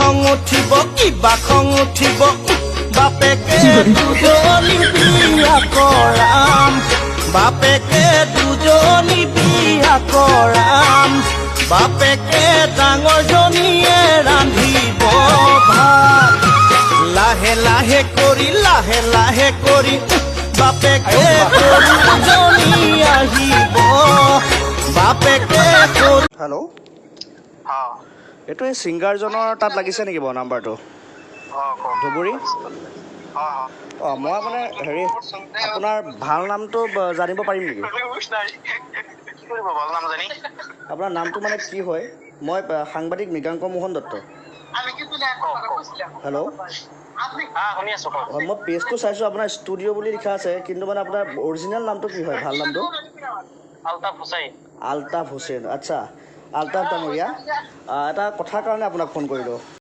খং উঠিব কিবা খং উঠিব বাপেকে দুজনী বিয়া কৰাম বাপেকে দুজনী বিয়া কৰাম বাপেকে ডাঙৰজনীয়ে ৰান্ধিব ভাত লাহে লাহে কৰি বাপেকে দুজনী আহিব বাপেকে হেল্ল' এইটো এই ছিংগাৰজনৰ তাত লাগিছে নেকি বাৰু নাম্বাৰটো ধুবুৰী অঁ মই মানে হেৰি আপোনাৰ ভাল নামটো জানিব পাৰিম নেকি আপোনাৰ নামটো মানে কি হয় মই সাংবাদিক মৃগাংক মোহন দত্ত হেল্ল' মই পেজটো চাইছোঁ আপোনাৰ ষ্টুডিঅ' বুলি লিখা আছে কিন্তু মানে আপোনাৰ অৰিজিনেল নামটো কি হয় ভাল নামটো আলতাফ হুছেইন আচ্ছা আলতাফ ডাঙৰীয়া এটা কথাৰ কাৰণে আপোনাক ফোন কৰিলোঁ